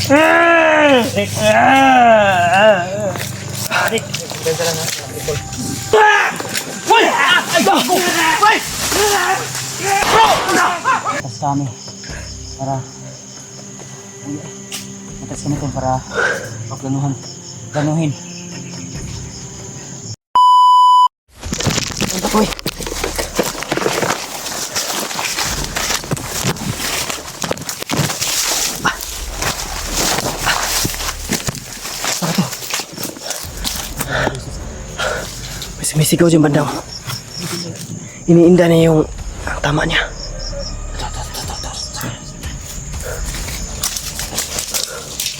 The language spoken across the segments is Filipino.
Rick! Rick! Ganda lang ha. Hoy! Ay! Hoy! Atas kami. Para atas kami ito para paplanuhin. Punta ko eh. May sigaw dyan bandang. Iniinda niya yung tama niya.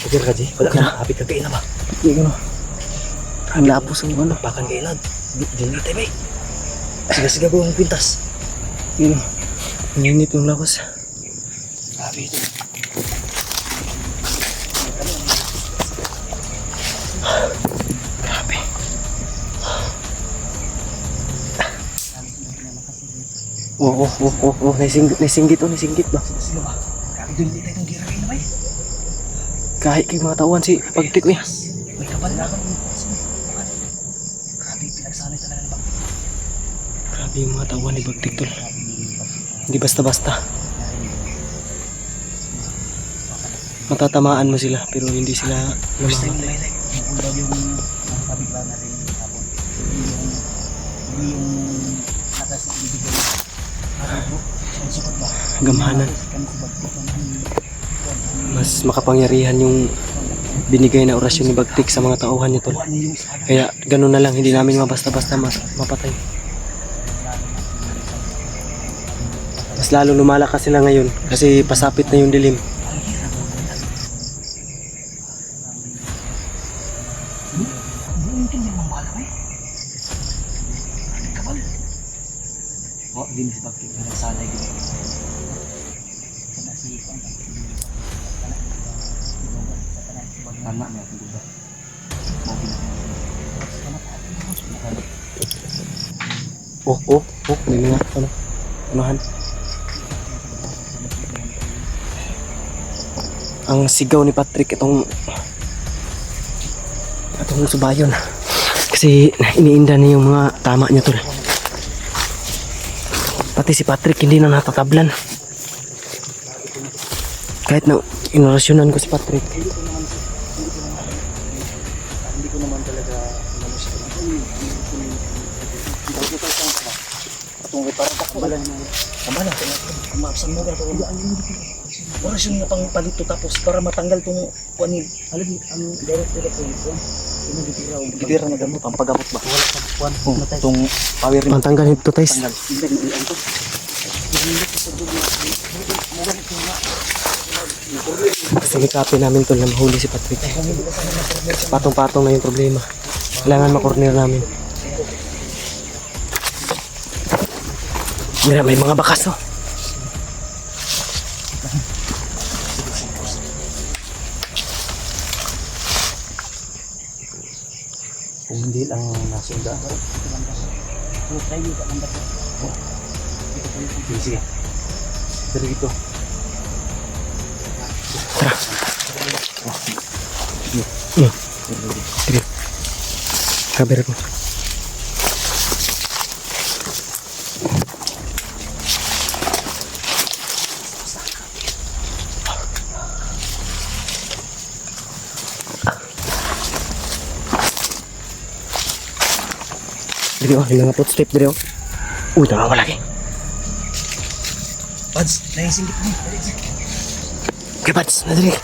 Pagkira ka, G. Wala ka na. Hapit ka kailan ba? Hindi ko na. Ang lapos ang ano. Bakan kailan. Dili tayo ba eh. Siga-siga ko ang pintas. Yun. Ang unit yung lawas. Grabe ito. Grabe. Oh, naisinggit ba? Sino ba? Grabe doon dito itong gira kayo na ba eh? Kahit kayo mga tauhan si Bagtik ko eh. May kapal na ako. Grabe, pinagsanay talaga ni Bagtik. Grabe yung mga tauhan ni Bagtik tol. Hindi basta-basta. Matatamaan mo sila pero hindi sila namamatay. Yung sabi ko na rin hapon. Hindi yung natas ng ibigay. Gamahanan. Mas makapangyarihan yung binigay na orasyon ni Bagtik sa mga tauhan niya tol. Kaya ganun na lang, hindi namin mabasta-basta mapatay. Mas lalo lumalakas sila ngayon kasi pasapit na yung dilim. Oh, din si Bagtik na nagsanay din. Kana si Pang. Tama na ito ba? Oh, may mga anuhan. Ang sigaw ni Patrick itong subayon. Kasi iniinda niya yung mga tama niya tol. Pati si Patrick hindi na natatablan. Kahit na inorasyonan ko si Patrick. Hindi ko naman talaga itong para takbalan mo. Kamala, maapsan mo gato. Orasyon nga pang palito tapos para matanggal itong kuanin. Alam ang direct po ito. Ditira na gamot, ang paggamot ba? Wala sa kuwan. Itong power rin. Pantanggal ito tayo. Sige, copy namin ito na mahuli si Patrick. Patong-patong na yung problema. Kailangan makorner namin. Mira, may mga bakas oh. Kung hindi lang nasunda. Sige. Dari ito. Tara. Sige. Kabar ko. Diri oh, yung mga footstep diri oh. Uy, tama lagi. Pads, naisingit mo. Okay, Pads, nadali.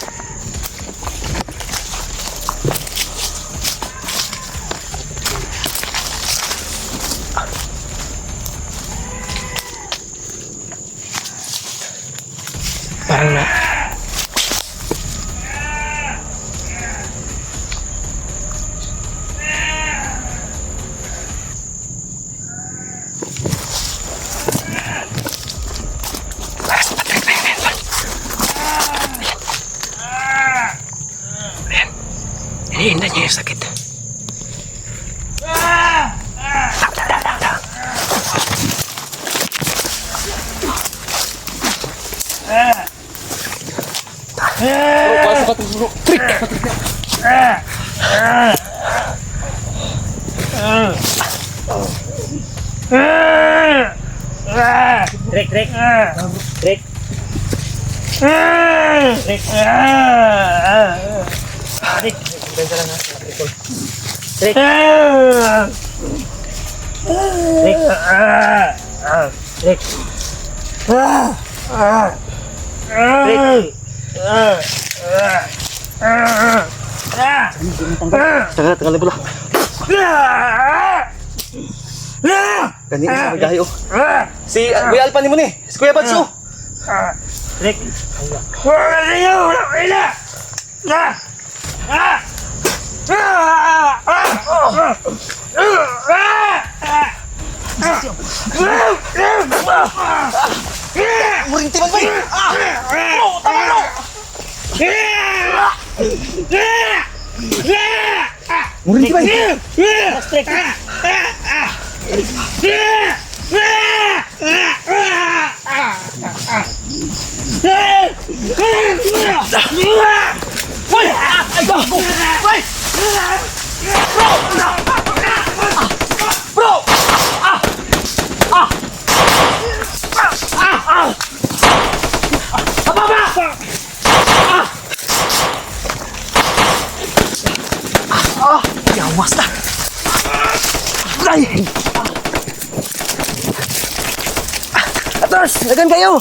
Parang na. Hinihinda niya yung sakit. Trek, trek. Trek. Trek. Trek. Ganyan lang ha. Trek. Trek. Trek. Tanggal pula. Ganyan sa magayo. Si Kuya Alpan mo ni. Si Kuya Badso. Trek. Murinti man ba? Bro, tama bro. Murinti ba? Trek. Yawas na. Ay! Atras! Lagan kayo!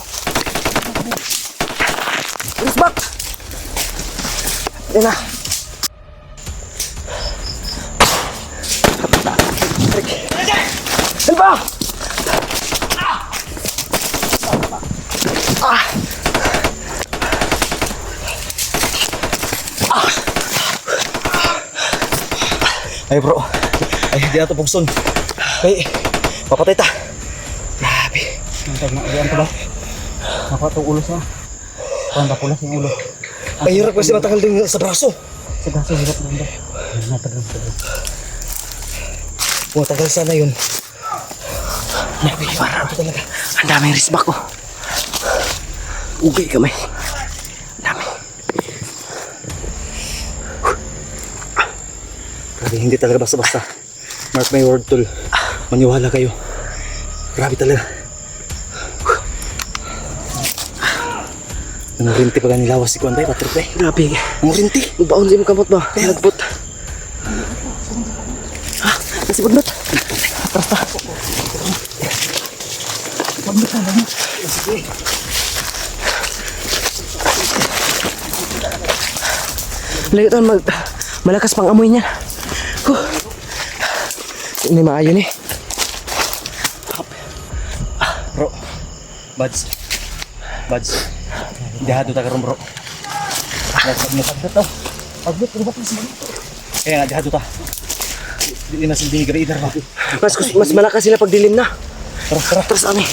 Please back! Yan na. Helba! Ay bro, ay di na ito pugson. Ay, papatay ta. Grabe. Nantag na ba? Nakuha itong ulo siya. Kuhan ba pulas yung ulo? Ay, hirap kasi matagal din sa braso. Sa braso, hirap na ba? Matagal sa braso. Matagal sana yun. Grabe, parang ito talaga. Ang daming risbak ko. Ugay kamay. Ang dami. Grabe, hindi talaga basta-basta. Mark my word, tol. Maniwala kayo. Grabe talaga. Nangurinti pa ganun lawas si Kuan Bay, Patrick Bay. Grabe. Nangurinti. Baon din mo kamot ba? Nagbot. Ha? Nasibod not? Atras ta. Magbot na lang. Sige. Layo ito, malakas pang amoy niya. Ini maayo ni. Bro. Buds. Dihado ta karon bro. Pagbat to. Pagbat na sa mga. Kaya nga dihado ta. Di na sindi gabi idar ba. Mas malakas sila pag dilim na. Tara ani.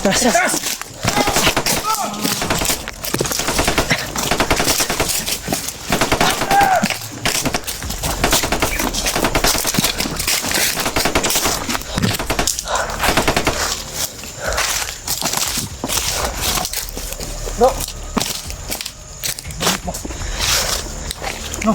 Tras. No.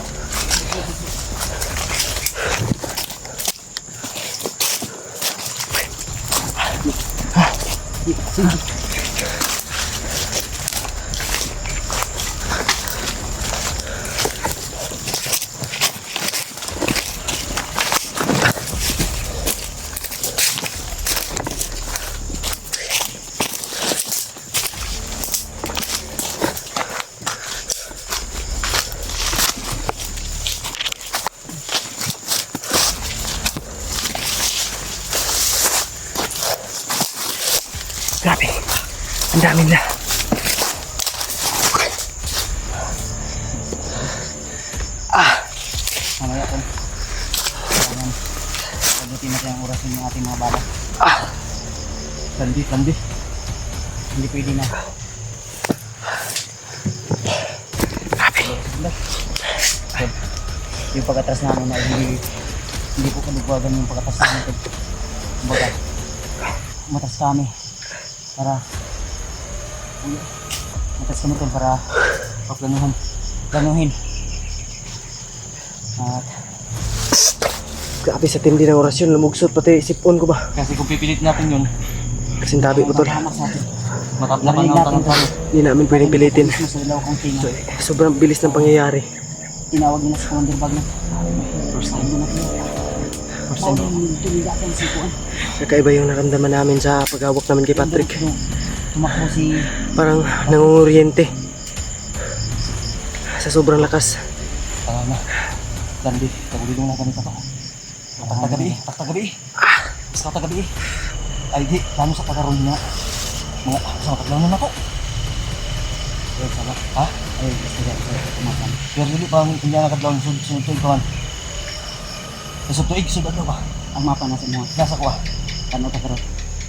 Ang dami nila. Mamaya po. Pagdating natin ang oras ng ating mga bala. Landi. Hindi pwede na. Grabe. Yung pagkatras namin na hindi po kanugwagan yung pagkatras namin. Kumbaga, matas kami para matas kami ito para planuhin. At Grabe sa tindi ng orasyon. Lumugsot pati sipon ko ba. kasi kung pipilit natin yun, Kasing tabi ko tol. mapahamak sa atin. Matapang ang tanong. Hindi namin pwedeng pilitin. Mas nalaw kong tingin. Sobrang bilis ng pangyayari. Tinawag nila sa Commander Bagnet. First time na natin. First time na natin si Kuan. Kakaiba yung naramdaman namin sa paghawak namin kay Patrick. Tumakbo si... Parang nangunguryente. Sa sobrang lakas. Tara na. Dandi, tagulilong na kami pa to. Pagtagabi. Mas katagabi. Ay di, plano sa pagkaroon niya. Mga sa pagplano na to. Pero sama. Ha? Ay, gusto niya. Tumakan. Pero dili pang hindi na nakadlaw sunod to ikawan. Sa tuig, sunod ba? Ang mapa nasa mo. Nasa kuha. Ano ta karon?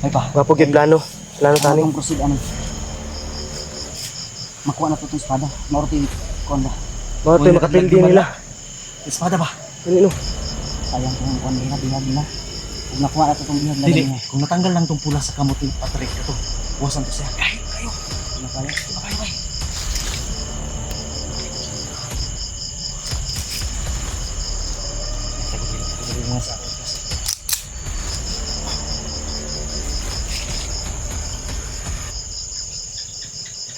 May pa. Mapugid plano. Plano tani. Ang proceed ano? Makuha na to itong espada. Maruti kuan ba? Mga ito yung makapildi nila. Espada ba? Ano? Sayang kung kuan bihag nila. Kung nakuha na to itong bihag na ganyan. Kung natanggal lang itong pula sa kamot ni Patrick, ito. Buwasan to siya. Kayo. Ano kaya? Kayo. Sabi mo sa akin.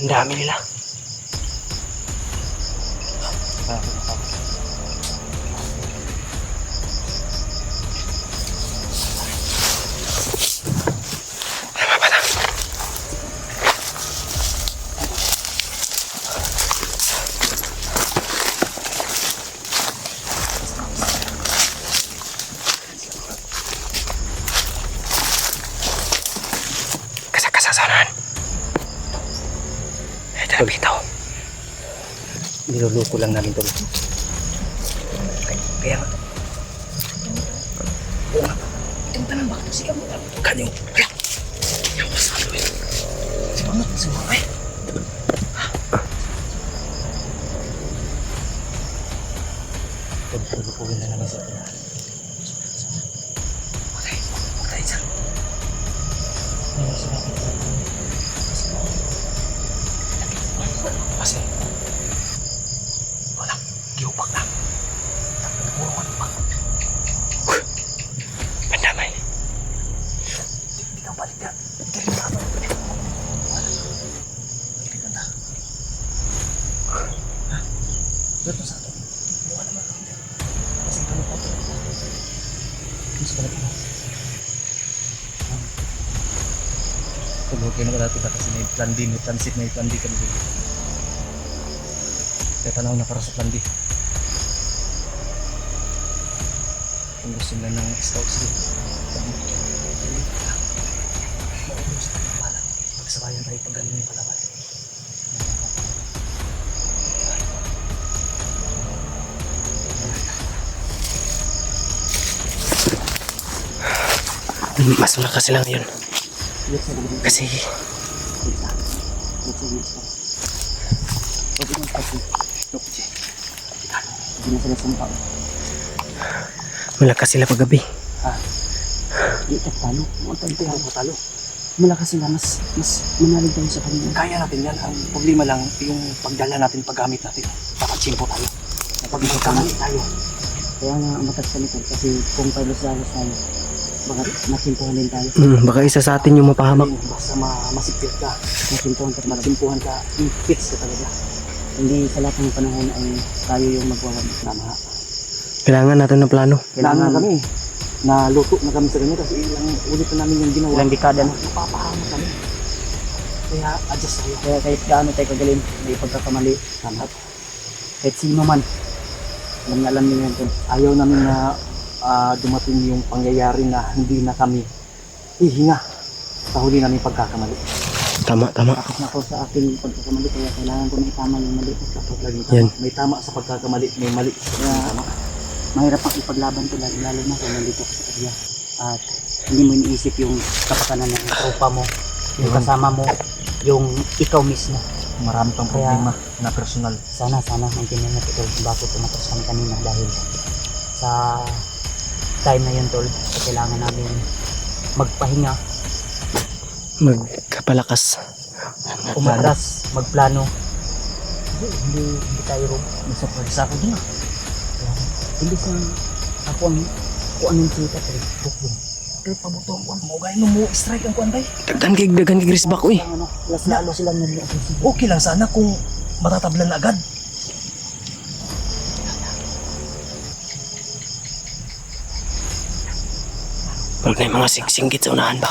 Ang dami nila. Kasakasasanan. Ito na bitaw. Niluluko lang namin ito. Kaya nga. Oo nga. Itong tanang bakit ito siya mo? Kanyo. Kaya. Yung masalo eh. Si Bangat. Si Bangat eh. Pagpupugin na naman sa atin. Okay. Huwag tayo dyan. Ano sa akin? Kasi. Wala. Giupak na. Puro ka pa. Pandamay. Hindi kang balik yan. Hindi rin na. Hindi ka na. Ha? Dito sa atin. Buka naman ako. Kasi kami po ito. Gusto ka na ito. Pag-okay na natin kasi may plan D, may transit, may plan D kami dito. Kaya tanaw na para sa plan D. Kung gusto nila ng scouts dito. Maubos na yung balang. Pagsabayan tayo pag galing yung palawan. Mas malakas lang yun. Kasi Hindi na sila sumpa. malakas sila paggabi. Hindi ka talo. Talo. Malakas sila. Mas manalig tayo sa kanila. Kaya natin yan. Ang problema lang yung pagdala natin, paggamit natin. Papachimpo tayo. Pag kamali tayo. Kaya nga matas kami ko. Kasi kung pailos-lalos tayo, baka masimpuhan din tayo. Baka isa sa atin yung mapahamak. Basta masipit ka. Masimpuhan ka. Fix ka talaga. Hindi sa lahat ng panahon ay tayo yung magwawag tama. Kailangan natin ng plano. Kailangan kami. Naluto na kami sa ganyan kasi ilang ulit na namin yung ginawa. Ilang dekada na. Napapahamak kami. Kaya adjust tayo. Kaya kahit gaano tayo kagaling, may pagkakamali. Tama. Kahit sino man. Alam niyo yan. Ayaw namin na dumating yung pangyayari na hindi na kami hihinga sa huli namin pagkakamali. Tama. Takot na ako sa aking pagkakamali, kaya kailangan ko na itama yung mali. Takot lagi Yan. tama. May tama sa pagkakamali, may mali. Kaya mahirap ang ipaglaban to, lalo na kung nandito ka sa area. At hindi mo iniisip yung kapakanan ng tropa mo, yung kasama mo, yung ikaw mismo. Marami pang problema na personal. Sana maintindihan natin tol kung bakit tumatas kami kanina, dahil sa time na yun tol, kailangan namin magpahinga, Magkapalakas. umatras, magplano. Hindi tayo ro. Nasa pagsa ko din. Hindi sa ako ang sita tol. Bukbong. Pero pabuto ko. Mugay no mo strike ang kuan bay. Daghan kay Grisbak uy. Ano, lalo silang nag-aggressive. Okay lang sana kung matatablan na agad. Wala na yung mga singgit sa unahan ba?